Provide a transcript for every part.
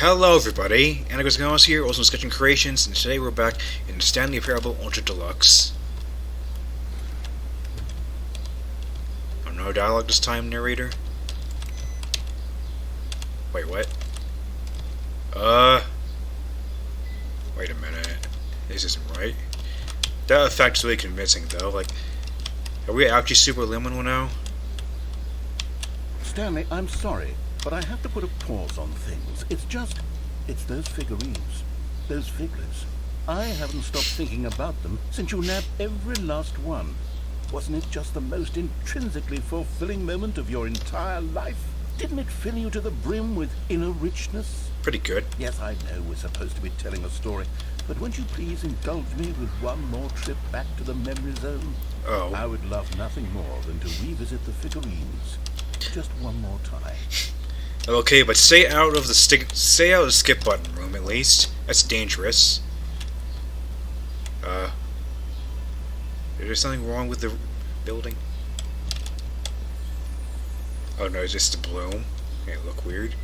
Hello everybody, ALLOS here, also Sketching Creations, and today we're back in Stanley Parable Ultra Deluxe. Oh, no dialogue this time, narrator? Wait, what? Wait a minute. This isn't right. That effect's really convincing though, like, are we actually superliminal now? Stanley, I'm sorry, but I have to put a pause on things. It's those figurines, those figlets. I haven't stopped thinking about them since you nabbed every last one. Wasn't it just the most intrinsically fulfilling moment of your entire life? Didn't it fill you to the brim with inner richness? Pretty good. Yes, I know we're supposed to be telling a story, but won't you please indulge me with one more trip back to the memory zone? Oh. I would love nothing more than to revisit the figurines. Just one more time. Okay, but stay out of the skip button room at least. That's dangerous. Is there something wrong with the building? Oh no, it's just a bloom. It look weird.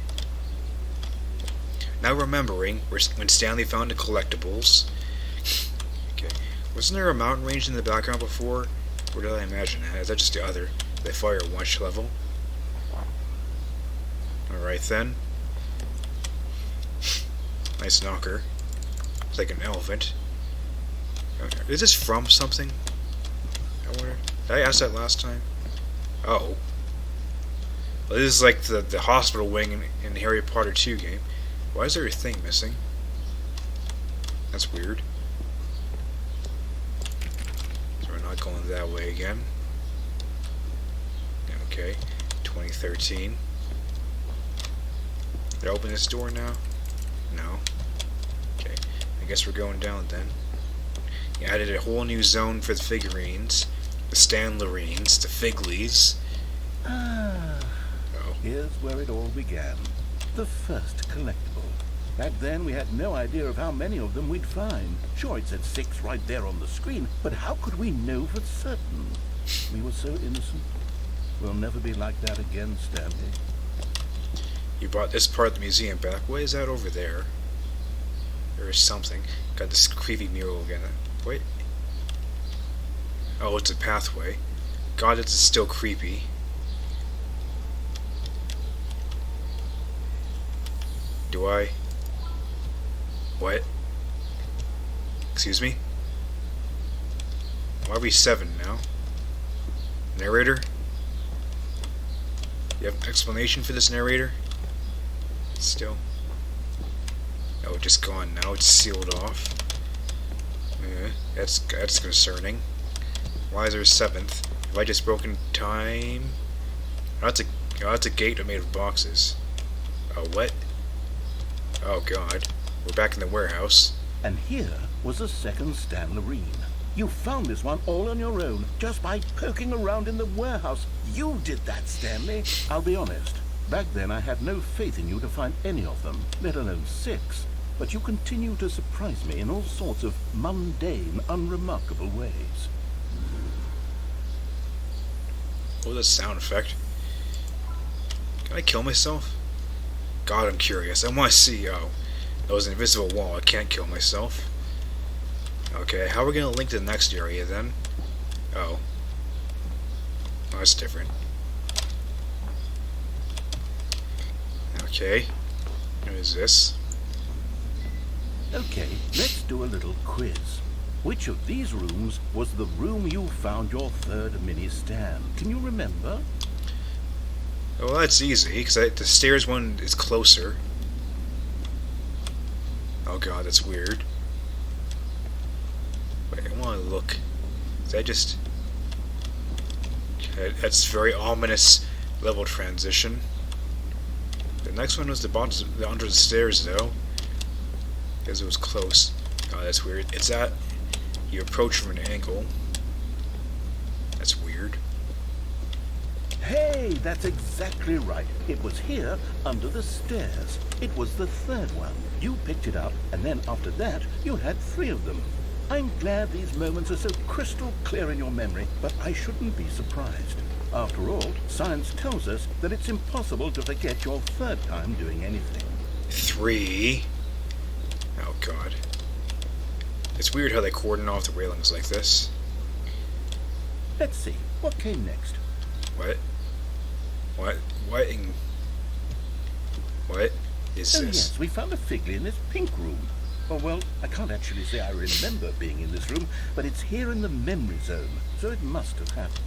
Now remembering when Stanley found the collectibles. Okay, wasn't there a mountain range in the background before? Or did I imagine that? Is that just the other? They fire at one level. Alright then. Nice knocker. It's like an elephant. Is this from something? I wonder. Did I ask that last time? Oh. Well, this is like the hospital wing in the Harry Potter 2 game. Why is there a thing missing? That's weird. So we're not going that way again. Okay. 2013. Did I open this door now? No. Okay. I guess we're going down then. You added a whole new zone for the figurines. The Stanlerines, the Figlies. Here's where it all began. The first collectible. Back then we had no idea of how many of them we'd find. Sure, it said 6 right there on the screen, but how could we know for certain? We were so innocent. We'll never be like that again, Stanley. You brought this part of the museum back. What is that over there? There is something. Got this creepy mural again. Wait. Oh, it's a pathway. God, it's still creepy. Do I? What? Excuse me? Why are we 7 now? Narrator? You have an explanation for this, narrator? Still? Oh, just gone now. It's sealed off. That's concerning. Why is there a 7th? Have I just broken time? Oh, that's a gate made of boxes. Oh, what? Oh god. We're back in the warehouse. And here was a second Stanlerine. You found this one all on your own, just by poking around in the warehouse. You did that, Stanley. I'll be honest. Back then I had no faith in you to find any of them, let alone 6. But you continue to surprise me in all sorts of mundane, unremarkable ways. What was that sound effect? Can I kill myself? God, I'm curious. I want to see. Oh, that was an invisible wall. I can't kill myself. Okay, how are we going to link to the next area then? Oh. Oh, that's different. Okay. What is this? Okay, let's do a little quiz. Which of these rooms was the room you found your third mini stand? Can you remember? Well, that's easy, because the stairs one is closer. Oh god, that's weird. Wait, I want to look. Is that just... That's very ominous level transition. The next one was the under the stairs, though. Because it was close. Oh, that's weird. It's that you approach from an angle. That's weird. Hey, that's exactly right. It was here, under the stairs. It was the third one. You picked it up, and then after that, you had 3 of them. I'm glad these moments are so crystal clear in your memory, but I shouldn't be surprised. After all, science tells us that it's impossible to forget your third time doing anything. 3. Oh god. It's weird how they cordon off the railings like this. Let's see, what came next? What? What? What in... What is Oh this? yes, we found a figly in this pink room. Oh well, I can't actually say I remember being in this room, but it's here in the memory zone, so it must have happened.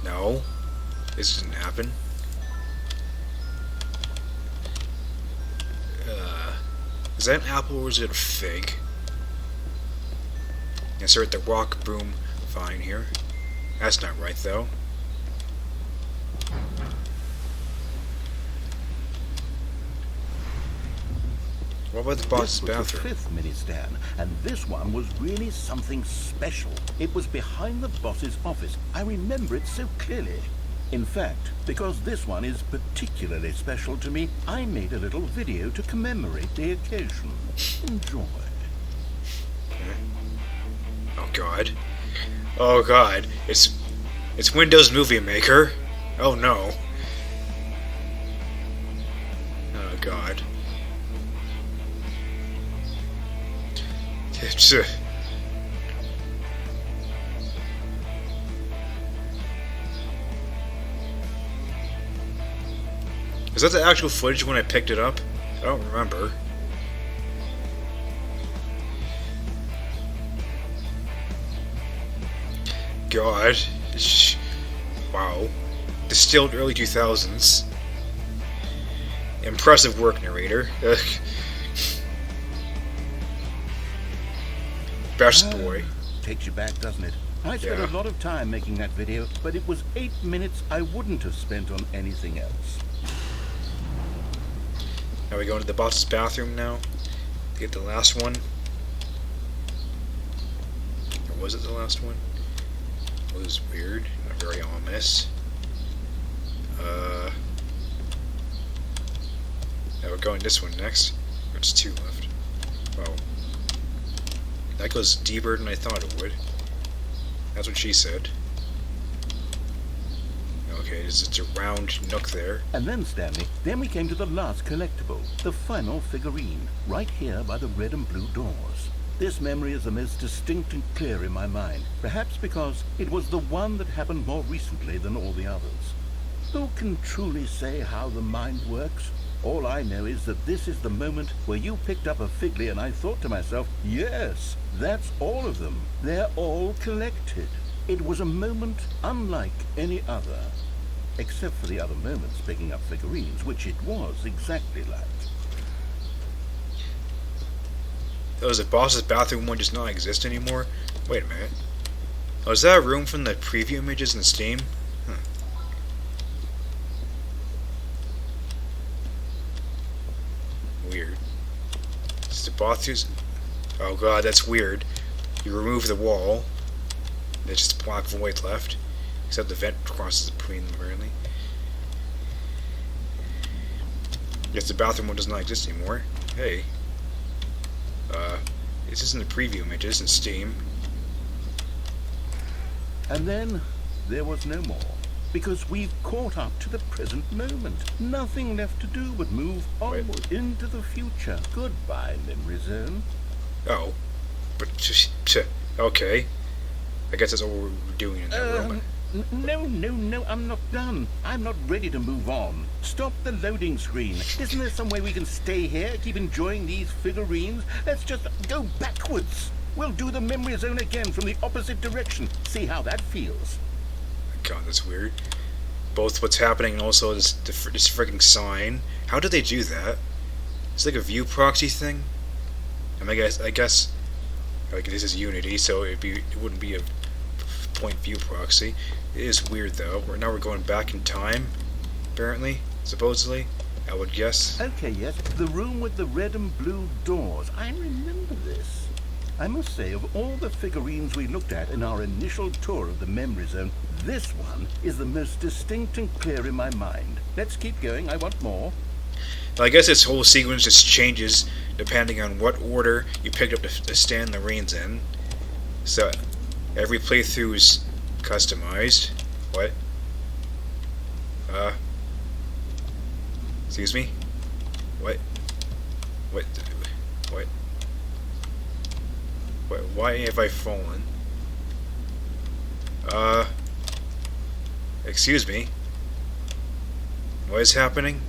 No. This didn't happen. Is that an apple or is it a fig? Insert the rock broom vine here. That's not right though. What about the boss's This was bathroom? the fifth mini stand, and this one was really something special. It was behind the boss's office. I remember it so clearly. In fact, because this one is particularly special to me, I made a little video to commemorate the occasion. Enjoy. Oh god. Oh god. It's Windows Movie Maker. Oh no. Oh god. It's Is that the actual footage when I picked it up? I don't remember. God. Wow. Distilled early 2000s. Impressive work, narrator. Best boy. Takes you back, doesn't it? I spent Yeah. a lot of time making that video, but it was 8 minutes I wouldn't have spent on anything else. Now we go into the boss's bathroom now. To get the last one. Or was it the last one? It was weird. Not very ominous. Now we're going this one next. There's 2 left. Wow. That goes deeper than I thought it would. That's what she said. Okay, it's a round nook there. And then, Stanley, then we came to the last collectible, the final figurine, right here by the red and blue doors. This memory is the most distinct and clear in my mind, perhaps because it was the one that happened more recently than all the others. Who can truly say how the mind works? All I know is that this is the moment where you picked up a figly and I thought to myself, yes, that's all of them. They're all collected. It was a moment unlike any other. Except for the other moments picking up figurines, which it was exactly like. Does the boss's bathroom one just not exist anymore? Wait a minute. Oh, is that a room from the preview images in Steam? Huh. Weird. It's the boss's... Oh god, that's weird. You remove the wall. There's just a black void left. Except the vent crosses between them, apparently. Yes, the bathroom one does not exist anymore. Hey. This isn't the preview images in Steam. And then there was no more. Because we've caught up to the present moment. Nothing left to do but move onward into the future. Goodbye, memory zone. Oh. But, okay. I guess that's all we're doing in that room. No, I'm not done. I'm not ready to move on. Stop the loading screen. Isn't there some way we can stay here, keep enjoying these figurines? Let's just go backwards. We'll do the memory zone again from the opposite direction. See how that feels. God, that's weird. Both what's happening and also this freaking sign. How did they do that? It's like a view proxy thing. I mean, I guess like this is Unity, so it wouldn't be a point view proxy. It is weird though. Now we're going back in time, apparently, supposedly. I would guess. Okay, yes, the room with the red and blue doors. I remember this. I must say, of all the figurines we looked at in our initial tour of the memory zone, this one is the most distinct and clear in my mind. Let's keep going. I want more. I guess this whole sequence just changes depending on what order you picked up to stand the reins in. So every playthrough is customized. What? Excuse me? What? What? What? What? Why have I fallen? Excuse me. What is happening?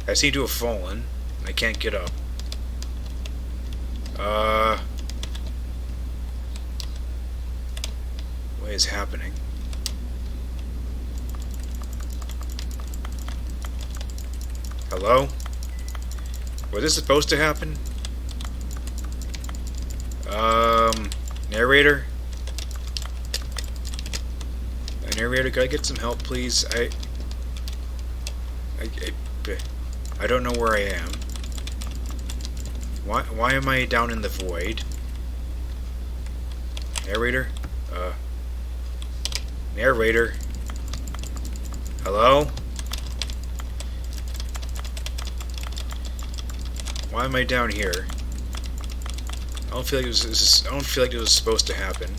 I seem to have fallen. I can't get up. What is happening? Hello? Was this supposed to happen? Narrator? Narrator, could I get some help, please? I don't know where I am. Why am I down in the void? Narrator? Narrator? Hello? Why am I down here? I don't feel like I don't feel like it was supposed to happen.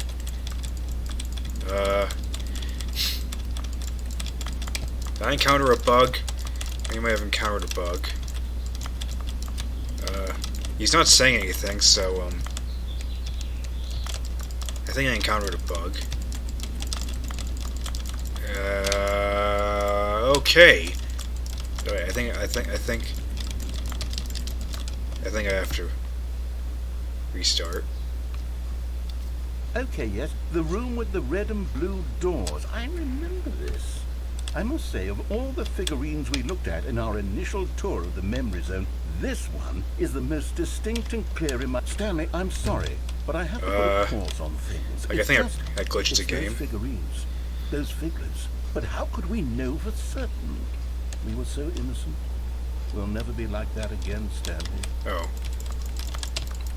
Did I encounter a bug? I think I might have encountered a bug. He's not saying anything, so I think I encountered a bug. Okay. Alright, I think I have to restart. Okay, yes, the room with the red and blue doors. I remember this. I must say, of all the figurines we looked at in our initial tour of the memory zone, this one is the most distinct and clear in my... Stanley, I'm sorry, but I have to put a pause on things. Like, I think I glitched the game. Those figurines, those figures. But how could we know for certain? We were so innocent. We'll never be like that again, Stanley. Oh.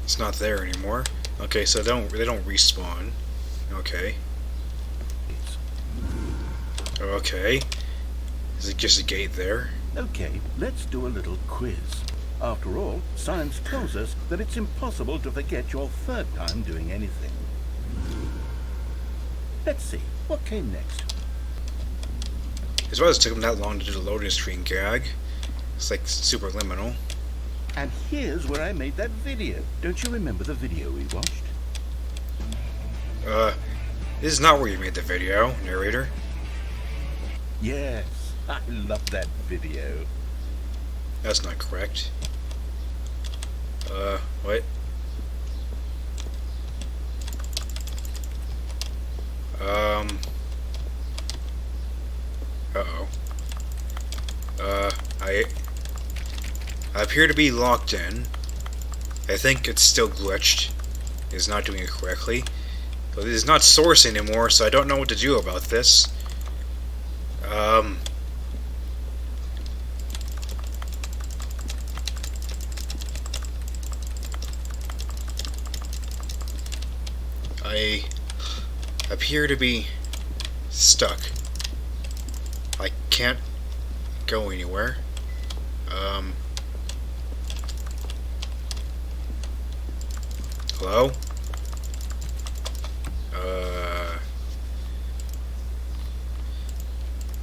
It's not there anymore. Okay, so they don't respawn. Okay. Okay. Is it just a gate there? Okay, let's do a little quiz. After all, science tells us that it's impossible to forget your third time doing anything. Let's see, what came next? As well as it took them that long to do the loading screen gag. It's like superliminal. And here's where I made that video. Don't you remember the video we watched? This is not where you made the video, narrator. Yes, I love that video. That's not correct. What? Uh-oh. I appear to be locked in. I think it's still glitched. It's not doing it correctly. But it is not source anymore, so I don't know what to do about this. I appear to be stuck. I can't go anywhere. Hello?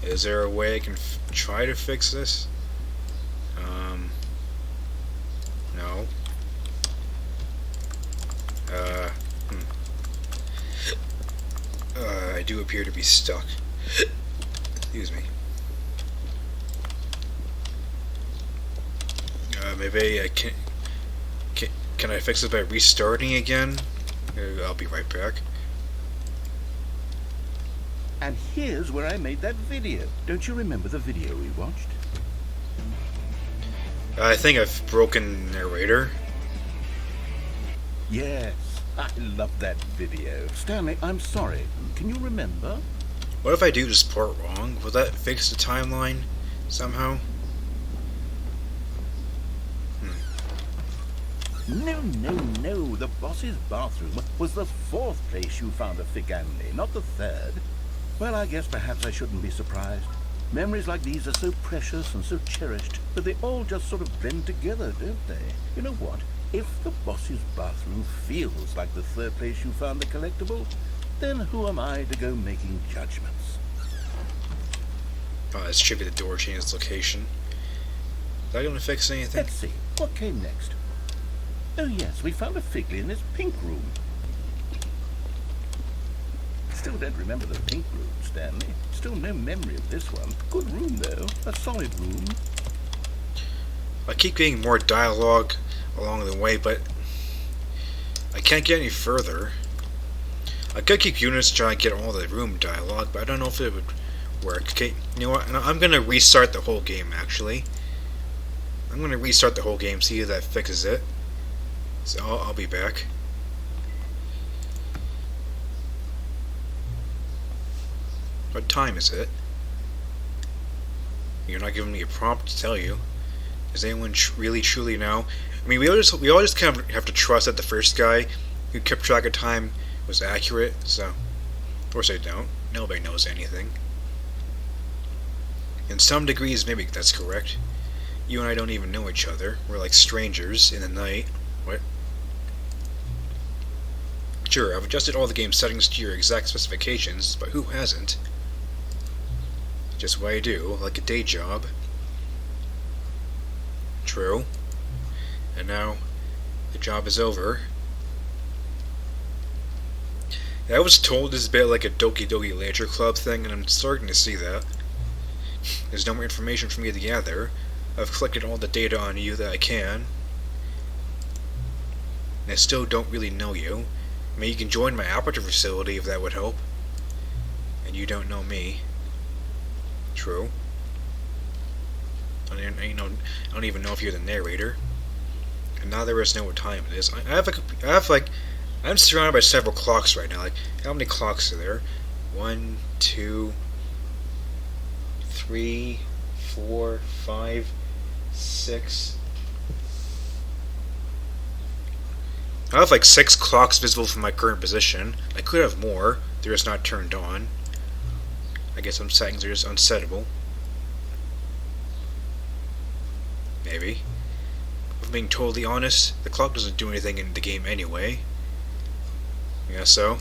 Is there a way I can try to fix this? No. I do appear to be stuck. Excuse me. Maybe I can I fix it by restarting again? I'll be right back. And here's where I made that video. Don't you remember the video we watched? I think I've broken narrator. Yes, I love that video. Stanley, I'm sorry. Can you remember? What if I do this part wrong? Will that fix the timeline somehow? No, no, no. The boss's bathroom was the fourth place you found a figurine, not the third. Well, I guess perhaps I shouldn't be surprised. Memories like these are so precious and so cherished that they all just sort of blend together, don't they? You know what? If the boss's bathroom feels like the third place you found the collectible, then who am I to go making judgments? Oh, this should be the door change its location. that gonna fix anything? Let's see, what came next? Oh yes, we found a figly in this pink room. Still don't remember the pink room, Stanley. Still no memory of this one. Good room, though. A solid room. I keep getting more dialogue along the way, but I can't get any further. I could keep units trying to get all the room dialogue, but I don't know if it would work. Okay, you know what? I'm gonna restart the whole game, actually. I'm gonna restart the whole game, see if that fixes it. So I'll be back. What time is it? You're not giving me a prompt to tell you. Does anyone really truly know? I mean, we all just kind of have to trust that the first guy who kept track of time was accurate. So, of course I don't. Nobody knows anything. In some degrees, maybe that's correct. You and I don't even know each other. We're like strangers in the night. What? Sure, I've adjusted all the game settings to your exact specifications, but who hasn't? Just what I do, like a day job. True. And now, the job is over. I was told this is a bit like a Doki Doki Literature Club thing, and I'm starting to see that. There's no more information for me to gather. I've collected all the data on you that I can. And I still don't really know you. I mean, you can join my operative facility if that would help. And you don't know me. True. I don't even know if you're the narrator. And now there is know what time it is. I'm surrounded by several clocks right now. Like, how many clocks are there? 1, 2, 3, 4, 5, 6. I have like 6 clocks visible from my current position. I could have more. They're just not turned on. I guess some settings are just unsettable. Maybe. If I'm being totally honest, the clock doesn't do anything in the game anyway. Yeah, so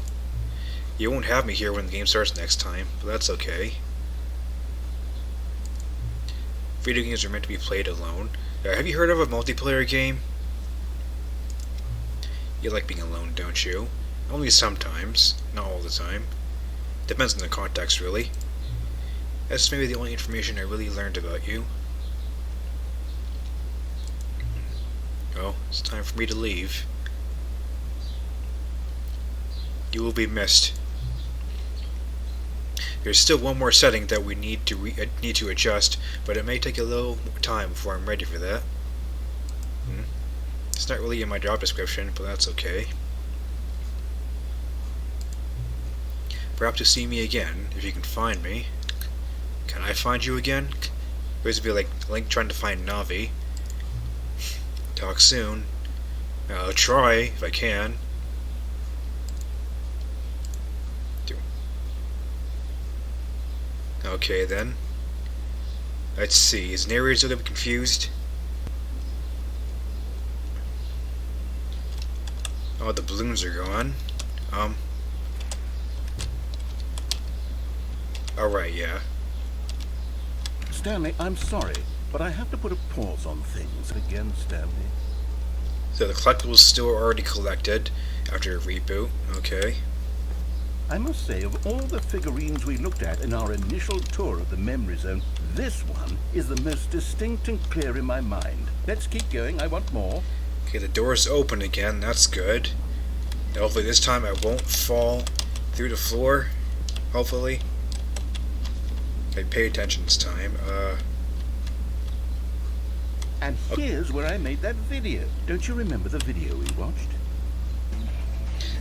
you won't have me here when the game starts next time, but that's okay. Video games are meant to be played alone. Have you heard of a multiplayer game? You like being alone, don't you? Only sometimes, not all the time. Depends on the context, really. That's maybe the only information I really learned about you. Well, it's time for me to leave. You will be missed. There's still one more setting that we need to adjust, but it may take a little time before I'm ready for that. It's not really in my job description, but that's okay. Perhaps you'll see me again, if you can find me. Can I find you again? It would be like Link trying to find Navi. Talk soon. I'll try, if I can. Okay then. Let's see, is narrator still gonna be confused? Oh, the balloons are gone. Alright, yeah. Stanley, I'm sorry, but I have to put a pause on things again, Stanley. So the collectibles still are already collected after a reboot. Okay. I must say, of all the figurines we looked at in our initial tour of the memory zone, this one is the most distinct and clear in my mind. Let's keep going, I want more. Okay, the door's open again, that's good. Hopefully this time I won't fall through the floor. Hopefully. Okay, pay attention this time. And here's where I made that video. Don't you remember the video we watched?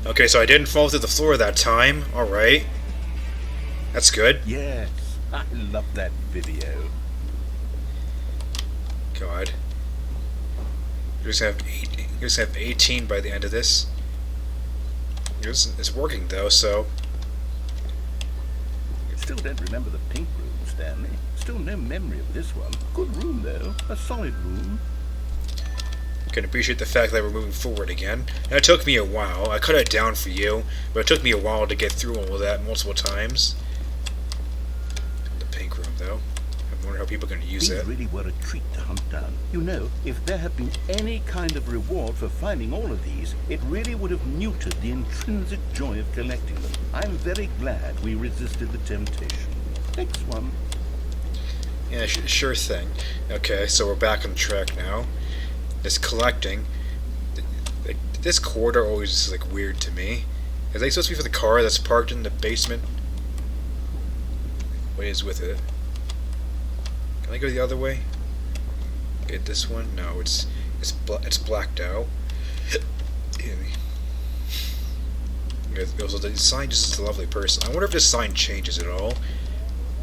Okay, so I didn't fall through the floor that time. Alright. That's good. Yes, I love that video. God. You just have 18 by the end of this. It's working though, so. Still don't remember the pink room, Stanley. Still no memory of this one. Good room though, a solid room. Can appreciate the fact that we're moving forward again. And it took me a while. I cut it down for you, but it took me a while to get through all of that multiple times. The pink room though. I wonder how people are going to use These it. really were a treat to hunt down. You know, if there had been any kind of reward for finding all of these, it really would have neutered the intrinsic joy of collecting them. I'm very glad we resisted the temptation. Next one. Yeah, sure thing. Okay, so we're back on track now. This collecting. Like, this corridor always is like weird to me. Is that supposed to be for the car that's parked in the basement? What is with it? Can I go the other way? Get this one? No, it's blacked out. Also, the sign just is a lovely person. I wonder if this sign changes at all.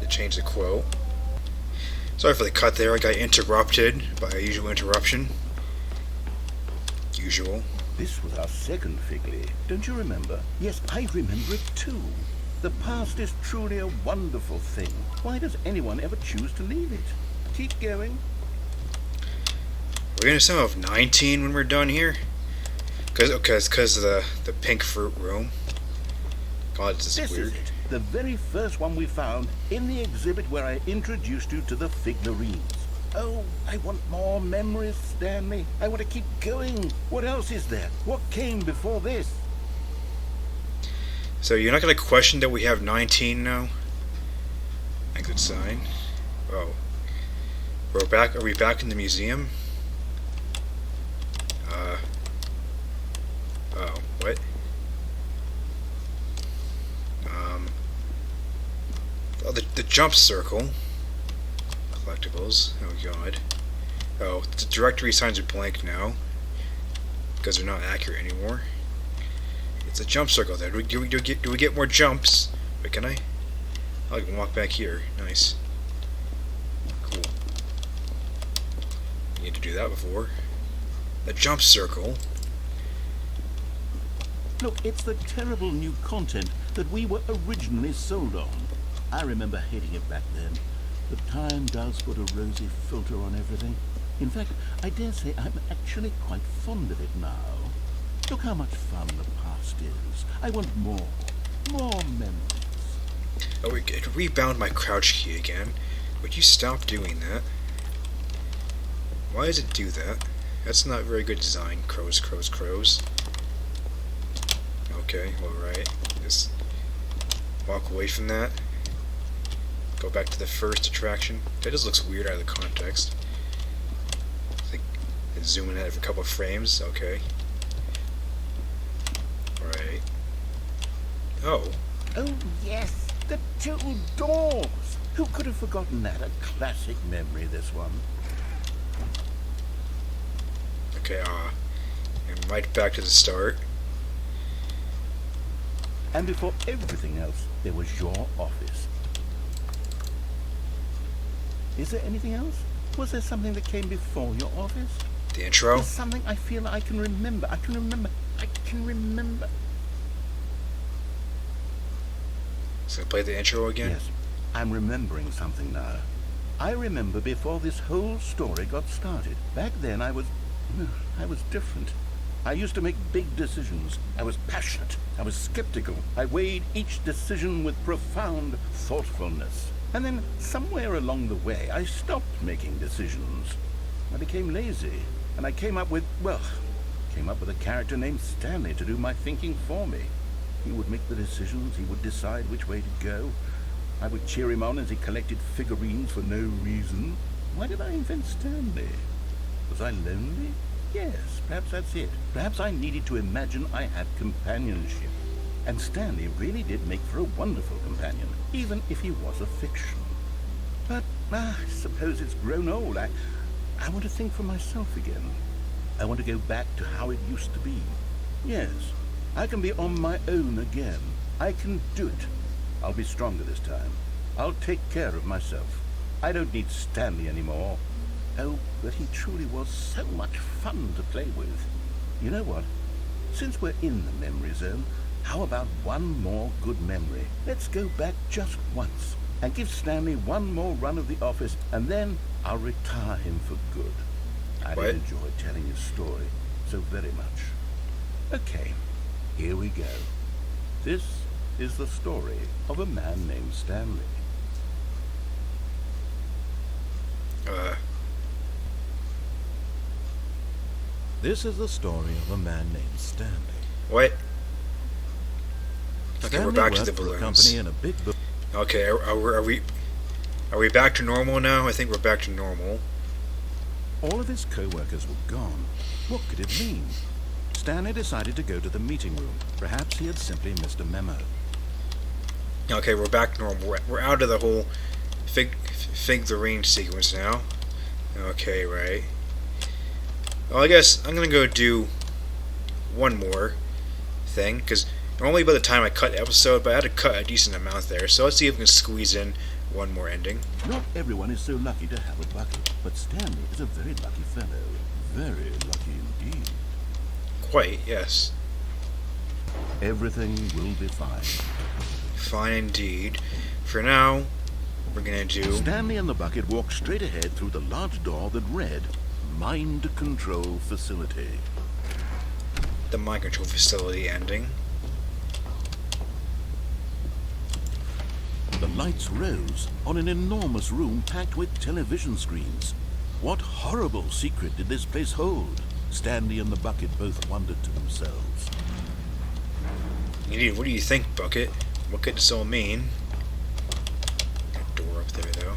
It changed the quote. Sorry for the cut there. I got interrupted by a usual interruption. Usual. This was our second Figley. Don't you remember? Yes, I remember it too. The past is truly a wonderful thing. Why does anyone ever choose to leave it? Keep going. We're gonna sum of 19 when we're done here. Because of the pink fruit room. God, this is weird. Is it. The very first one we found in the exhibit where I introduced you to the figurines. Oh, I want more memories, Stanley. I want to keep going. What else is there? What came before this? So you're not gonna question that we have 19 now? A good sign. Oh. We're back. Are we back in the museum? Oh, what? Oh, the jump circle. Collectibles. Oh god. Oh, the directory signs are blank now. Because they're not accurate anymore. It's a jump circle there. Do we get more jumps? Wait, can I? Oh, I can walk back here. Nice. Cool. Need to do that before. The jump circle. Look, it's the terrible new content that we were originally sold on. I remember hating it back then. But time does put a rosy filter on everything. In fact, I dare say I'm actually quite fond of it now. Look how much fun the past is. I want more. More memories. Oh, it rebound my crouch key again. Would you stop doing that? Why does it do that? That's not very good design. Crows. Okay, alright. Just walk away from that. Go back to the first attraction. That just looks weird out of the context. It's like zooming in for a couple of frames. Okay. Alright. Oh. Oh, yes. The two doors. Who could have forgotten that? A classic memory, this one. Okay, and right back to the start. And before everything else, there was your office. Is there anything else? Was there something that came before your office? The intro? There's something I feel I can remember. I can remember. So play the intro again? Yes, I'm remembering something now. I remember before this whole story got started. Back then I was different. I used to make big decisions. I was passionate. I was skeptical. I weighed each decision with profound thoughtfulness. And then somewhere along the way, I stopped making decisions. I became lazy, and I came up with a character named Stanley to do my thinking for me. He would make the decisions. He would decide which way to go. I would cheer him on as he collected figurines for no reason. Why did I invent Stanley? Was I lonely? Yes, perhaps that's it. Perhaps I needed to imagine I had companionship. And Stanley really did make for a wonderful companion, even if he was a fiction. But I suppose it's grown old. I want to think for myself again. I want to go back to how it used to be. Yes, I can be on my own again. I can do it. I'll be stronger this time. I'll take care of myself. I don't need Stanley anymore. Oh, but he truly was so much fun to play with. You know what? Since we're in the memory zone, how about one more good memory? Let's go back just once and give Stanley one more run of the office, and then I'll retire him for good. I did enjoy telling his story so very much. Okay, here we go. This is the story of a man named Stanley. This is the story of a man named Stanley. What? Okay, Stanley we're back to the worked for a balloons. company in a big Okay, are we back to normal now? I think we're back to normal. All of his co-workers were gone. What could it mean? Stanley decided to go to the meeting room. Perhaps he had simply missed a memo. Okay, we're back to normal. We're out of the whole figurine sequence now. Okay, right. Well, I guess I'm gonna go do one more thing, because normally by the time I cut the episode, but I had to cut a decent amount there, so let's see if we can squeeze in one more ending. Not everyone is so lucky to have a bucket, but Stanley is a very lucky fellow. Very lucky indeed. Quite, yes. Everything will be fine. Fine indeed. For now, we're gonna do... Stanley and the bucket walked straight ahead through the large door that read, Mind Control Facility. the mind control facility ending. The lights rose on an enormous room packed with television screens. What horrible secret did this place hold? Stanley and the bucket both wondered to themselves. Indeed, what do you think, Bucket? What could this all mean? That door up there, though.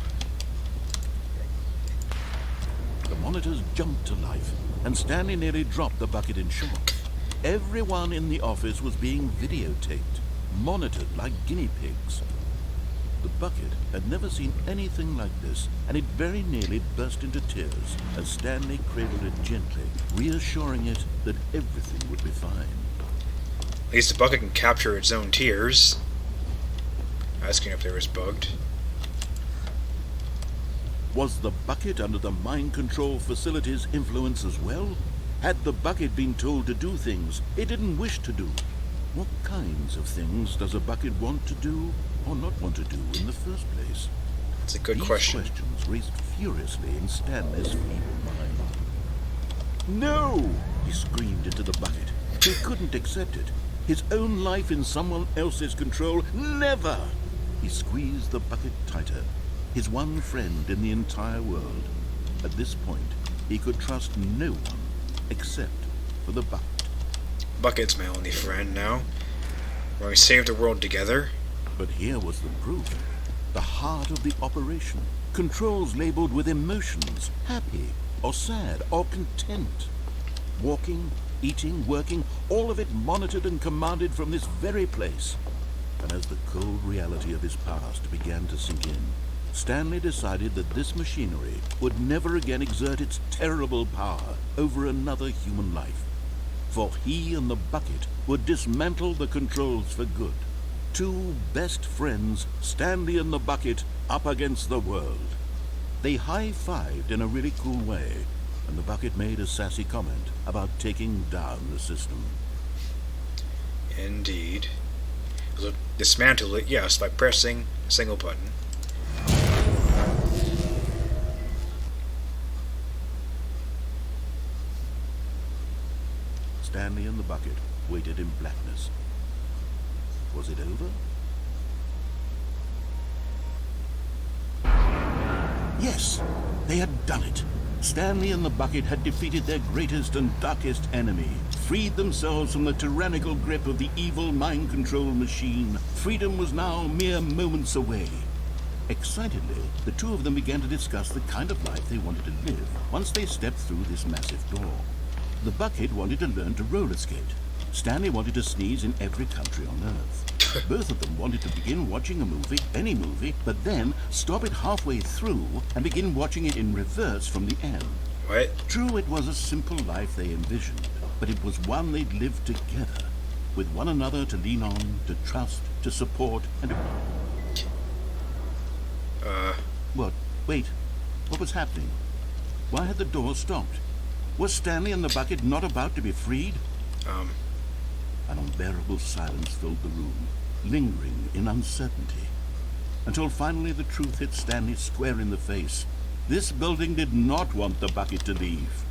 The monitors jumped to life, and Stanley nearly dropped the bucket in shock. Everyone in the office was being videotaped, monitored like guinea pigs. The bucket had never seen anything like this, and it very nearly burst into tears as Stanley cradled it gently, reassuring it that everything would be fine. At least the bucket can capture its own tears. Asking if there was bugged. Was the bucket under the mind control facility's influence as well? Had the bucket been told to do things it didn't wish to do? What kinds of things does a bucket want to do or not want to do in the first place? That's a good These question. questions raced furiously in Stanley's feeble mind. No! He screamed into the bucket. He couldn't accept it. His own life in someone else's control? Never! He squeezed the bucket tighter. His one friend in the entire world. At this point, he could trust no one except for the bucket. Bucket's my only friend now. We're going to save the world together. But here was the proof. The heart of the operation. Controls labeled with emotions, happy or sad or content. Walking, eating, working, all of it monitored and commanded from this very place. And as the cold reality of his past began to sink in, Stanley decided that this machinery would never again exert its terrible power over another human life. For he and the bucket would dismantle the controls for good. Two best friends, Stanley and the bucket, up against the world. They high-fived in a really cool way, and the bucket made a sassy comment about taking down the system. Indeed. Dismantle it, yes, by pressing a single button. Stanley and the bucket waited in blackness. Was it over? Yes, they had done it. Stanley and the bucket had defeated their greatest and darkest enemy, freed themselves from the tyrannical grip of the evil mind control machine. Freedom was now mere moments away. Excitedly, the two of them began to discuss the kind of life they wanted to live once they stepped through this massive door. The bucket wanted to learn to roller skate. Stanley wanted to sneeze in every country on Earth. Both of them wanted to begin watching a movie, any movie, but then stop it halfway through and begin watching it in reverse from the end. What? True, it was a simple life they envisioned, but it was one they'd lived together, with one another to lean on, to trust, to support, and to... What? Wait. What was happening? Why had the door stopped? Was Stanley and the bucket not about to be freed? An unbearable silence filled the room, lingering in uncertainty, until finally the truth hit Stanley square in the face. This building did not want the bucket to leave.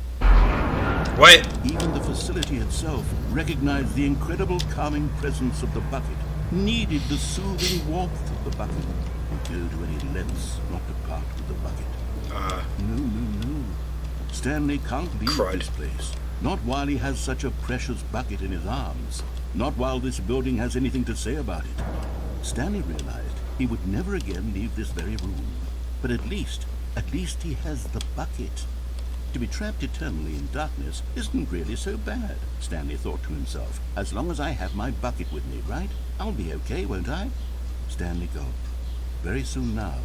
What? Even the facility itself recognized the incredible calming presence of the bucket, needed the soothing warmth of the bucket, and go to any lengths not to part with the bucket. No. Stanley can't leave Crud. this place. Not while he has such a precious bucket in his arms. Not while this building has anything to say about it. Stanley realized he would never again leave this very room. But at least he has the bucket. To be trapped eternally in darkness isn't really so bad, Stanley thought to himself. As long as I have my bucket with me, right? I'll be okay, won't I? Stanley gulped. Very soon now,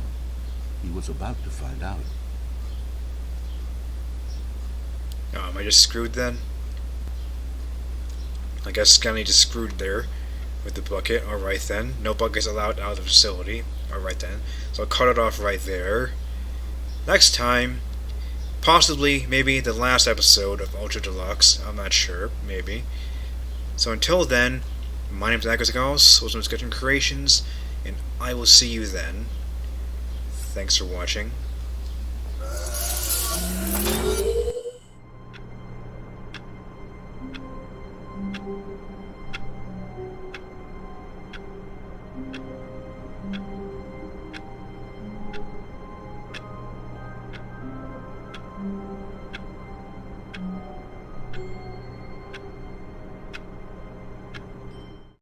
he was about to find out. Oh, am I just screwed then? I guess Stanley just screwed there with the bucket. Alright then. No buckets allowed out of the facility. Alright then. So I'll cut it off right there. Next time, possibly, maybe the last episode of Ultra Deluxe. I'm not sure. Maybe. So until then, my name is ALLOS, Ultimate Sketching Creations, and I will see you then. Thanks for watching.